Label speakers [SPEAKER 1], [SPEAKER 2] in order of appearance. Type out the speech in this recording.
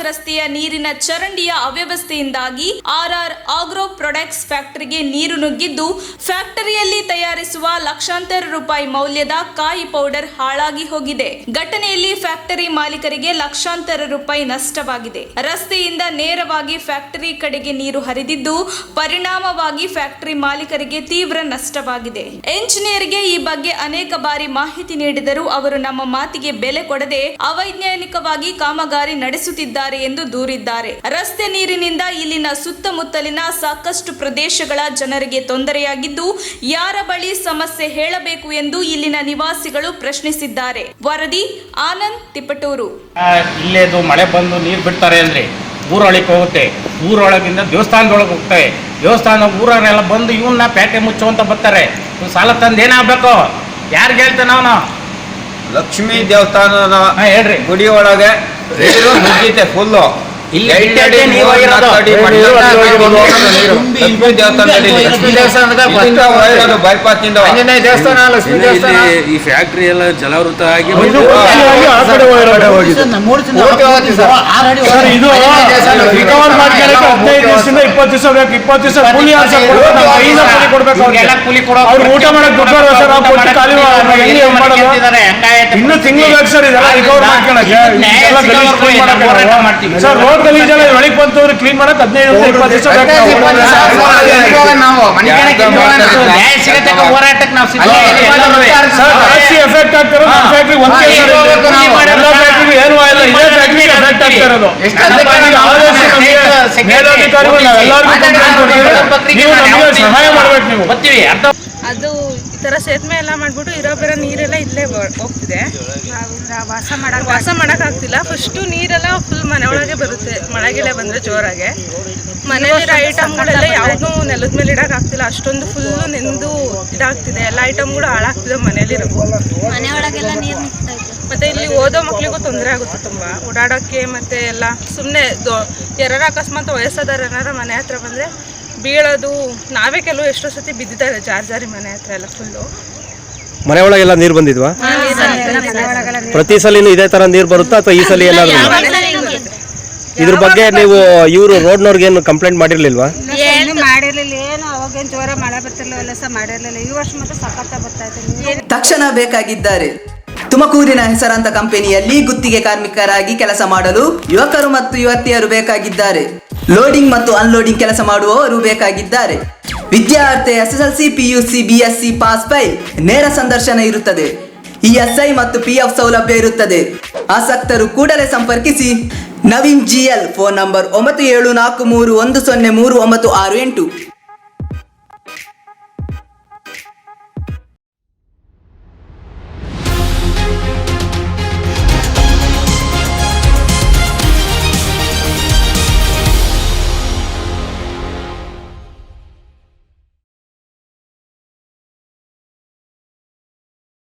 [SPEAKER 1] ರಸ್ತೆಯ ನೀರಿನ ಚರಂಡಿಯ ಅವ್ಯವಸ್ಥೆಯಿಂದಾಗಿ RR agro products ಫ್ಯಾಕ್ಟರಿಗೆ ನೀರು ನುಗ್ಗಿದ್ದು ಫ್ಯಾಕ್ಟರಿಯಲ್ಲಿ ತಯಾರಿಸುವ ಲಕ್ಷಾಂತರ ರೂಪಾಯಿ ಮೌಲ್ಯದ ಕಾಯಿ ಪೌಡರ್ ಹಾಳಾಗಿ ಹೋಗಿದೆ. ಘಟನೆಯಲ್ಲಿ ಫ್ಯಾಕ್ಟರಿ ಮಾಲೀಕರಿಗೆ ಲಕ್ಷಾಂತರ ರೂಪಾಯಿ ನಷ್ಟವಾಗಿದೆ. ರಸ್ತೆಯಿಂದ ನೇರವಾಗಿ ಫ್ಯಾಕ್ಟರಿ ಕಡೆಗೆ ನೀರು ಹರಿದಿದ್ದು ಪರಿಣಾಮವಾಗಿ ಫ್ಯಾಕ್ಟರಿ ಮಾಲೀಕರಿಗೆ ತೀವ್ರ ನಷ್ಟವಾಗಿದೆ. ಎಂಜಿನಿಯರ್ಗೆ ಈ ಬಗ್ಗೆ ಅನೇಕ ಬಾರಿ ಮಾಹಿತಿ ನೀಡಿದರೂ ಅವರು ನಮ್ಮ ಮಾತಿಗೆ ಬೆಲೆ ಕೊಡದೆ ಅವೈಜ್ಞಾನಿಕವಾಗಿ ಕಾಮಗಾರಿ ನಡೆಸುತ್ತಿದ್ದಾರೆ ಎಂದು ದೂರಿದ್ದಾರೆ. ರಸ್ತೆ ನೀರಿನಿಂದ ಇಲ್ಲಿನ ಸುತ್ತಮುತ್ತಲಿನ ಸಾಕಷ್ಟು ಪ್ರದೇಶಗಳ ಜನರಿಗೆ ತೊಂದರೆಯಾಗಿದ್ದು ಯಾರ ಬಳಿ ಸಮಸ್ಯೆ ಹೇಳಬೇಕು ಎಂದು ಇಲ್ಲಿನ ನಿವಾಸಿಗಳು ಪ್ರಶ್ನಿಸಿದ್ದಾರೆ. ವರದಿ ಆನಂದ್ ತಿಪಟೂರು.
[SPEAKER 2] ಇಲ್ಲೇದು ಮಳೆ ಬಂದು ನೀರು ಬಿಡ್ತಾರೆ ಅಂದ್ರೆ ಊರೊಳಗೆ ಹೋಗುತ್ತೆ, ಊರೊಳಗಿಂದ ದೇವಸ್ಥಾನದೊಳಗೆ ಹೋಗ್ತವೆ, ದೇವಸ್ಥಾನ ಊರವರೆಲ್ಲ ಬಂದು ಇವನ್ನ ಪೇಟೆ ಮುಚ್ಚುವಂತ ಬರ್ತಾರೆ. ಸಾಲ ತಂದು ಏನಾಗಬೇಕು? ಯಾರಿಗೆ ಹೇಳ್ತೇನೆ ಅವನು?
[SPEAKER 3] ಲಕ್ಷ್ಮೀ ದೇವಸ್ಥಾನದ
[SPEAKER 2] ಹೇಳ್ರಿ
[SPEAKER 3] ಗುಡಿ ಒಳಗೆ ನೀರು ನುಗ್ಗಿದೆ ಫುಲ್ಲು.
[SPEAKER 2] ಇಲ್ಲಿ
[SPEAKER 4] ಈ ಫ್ಯಾಕ್ಟ್ರಿ ಎಲ್ಲ ಜಲಾವೃತ ಆಗಿ
[SPEAKER 5] ಊಟ ಮಾಡಕ್ ಇನ್ನು ತಿಂಗಳು ಬೇಕು ಸರ್. ಇದೆಲ್ಲ ರಿಕವರ್ ಮಾಡ್ಕೊಳಕ್ಕೆ ಸರ್. ರೋಡ್ ಗಲೀಜೆಲ್ಲ ಒಳಗೆ ಬಂತವ್ರು ಕ್ಲೀನ್ ಮಾಡಕ್ 15-20 ದಿವಸ ಎಫೆಕ್ಟ್ ಆಗ್ತಿರೋದು ನಮ್ಮ ಫ್ಯಾಕ್ಟ್ರಿ ಒಂದ್ ಎಲ್ಲ ಫ್ಯಾಕ್ಟ್ರಿ ಏನು ಇಲ್ಲ, ಇದೇ ಫ್ಯಾಕ್ಟ್ರಿ ಎಫೆಕ್ಟ್ ಆಗ್ತಾ ಇರೋದು. ಮೇಲಧಿಕಾರಿಗಳು ನಾವೆಲ್ಲರಿಗೂ ನೀವು ನಮಗೆ ಸಹಾಯ ಮಾಡ್ಬೇಕು. ನೀವು
[SPEAKER 6] ಅದು ಈ ಥರ ಸೇತುವೆ ಎಲ್ಲ ಮಾಡಿಬಿಟ್ಟು ಇರೋ ಬೇರೆ ನೀರೆಲ್ಲ ಇಲ್ಲೇ ಹೋಗ್ತಿದೆ. ವಾಸ ಮಾಡೋಕ್ಕಾಗ್ತಿಲ್ಲ. ಫಸ್ಟು ನೀರೆಲ್ಲ ಫುಲ್ ಮನೆ ಒಳಗೆ ಬರುತ್ತೆ. ಮಳೆಗೆಲ್ಲ ಬಂದರೆ ಜೋರಾಗೆ ಮನೆಯಲ್ಲಿರೋ ಐಟಮ್ಗಳೆಲ್ಲ ಯಾವುದೂ ನೆಲದ ಮೇಲೆ ಇಡೋಕ್ಕಾಗ್ತಿಲ್ಲ. ಅಷ್ಟೊಂದು ಫುಲ್ಲು ನೆಂದು ಇದಾಗ್ತಿದೆ. ಎಲ್ಲ ಐಟಮ್ಗಳು ಹಾಳಾಗ್ತಿದೆ ಮನೆಯಲ್ಲಿರೋ.
[SPEAKER 7] ಮನೆ ಒಳಗೆಲ್ಲ ನೀರು
[SPEAKER 6] ಮತ್ತು ಇಲ್ಲಿ ಓದೋ ಮಕ್ಕಳಿಗೂ ತೊಂದರೆ ಆಗುತ್ತೆ ತುಂಬ ಓಡಾಡೋಕ್ಕೆ. ಮತ್ತು ಎಲ್ಲ ಸುಮ್ಮನೆ ಯಾರು ಅಕಸ್ಮಾತ್ ವಯಸ್ಸಾದವ್ರು ಏನಾರು ಮನೆ ಹತ್ರ ಬಂದರೆ ಬೀಳೋದು. ನಾವೇ ಕೆಲವು ಎಷ್ಟೋ ಸತಿ ಬಿದ್ದಿದ್ದಾರೆ ಜಾರಿ ಮನೆ ಹತ್ರ ಎಲ್ಲ ಫುಲ್ಲು.
[SPEAKER 8] ಮನೆ ಒಳಗೆಲ್ಲ ನೀರು ಬಂದಿದ್ವಾ? ಪ್ರತಿ ಸಲಿನೂ ಇದೇ ತರ ನೀರು ಬರುತ್ತಾ ಅಥವಾ ಈ ಸಲ ಏನಾದ್ರು? ಇದ್ರ ಬಗ್ಗೆ ನೀವು ಇವರು ರೋಡ್ನವ್ರಿಗೆ ಏನು ಕಂಪ್ಲೇಂಟ್ ಮಾಡಿರ್ಲಿಲ್ವಾ?
[SPEAKER 7] ಮಾಡಿರ್ಲಿಲ್ಲ. ಏನು ಅವಾಗೇನು ಜೋರ ಮಳೆ ಬರ್ತಿರ್ಲಿಲ್ಲ ಸಹ ಮಾಡಿರ್ಲಿಲ್ಲ. ಈ ವರ್ಷ ಮಾತ್ರ ಸಖತ್ತ ಬರ್ತಾ ಇದೆ.
[SPEAKER 9] ತಕ್ಷಣ ಬೇಕಾಗಿದ್ದಾರೆ. ತುಮಕೂರಿನ ಹೆಸರಾಂತ ಕಂಪನಿಯಲ್ಲಿ ಗುತ್ತಿಗೆ ಕಾರ್ಮಿಕರಾಗಿ ಕೆಲಸ ಮಾಡಲು ಯುವಕರು ಮತ್ತು ಯುವತಿಯರು ಬೇಕಾಗಿದ್ದಾರೆ. ಲೋಡಿಂಗ್ ಮತ್ತು ಅನ್ಲೋಡಿಂಗ್ ಕೆಲಸ ಮಾಡುವವರು ಬೇಕಾಗಿದ್ದಾರೆ. ವಿದ್ಯಾರ್ಥಿ SSLC, PUC, BSc pass file. ನೇರ ಸಂದರ್ಶನ ಇರುತ್ತದೆ. ESI ಮತ್ತು PF ಸೌಲಭ್ಯ ಇರುತ್ತದೆ. ಆಸಕ್ತರು ಕೂಡಲೇ ಸಂಪರ್ಕಿಸಿ. Naveen GL, phone number 9743103968.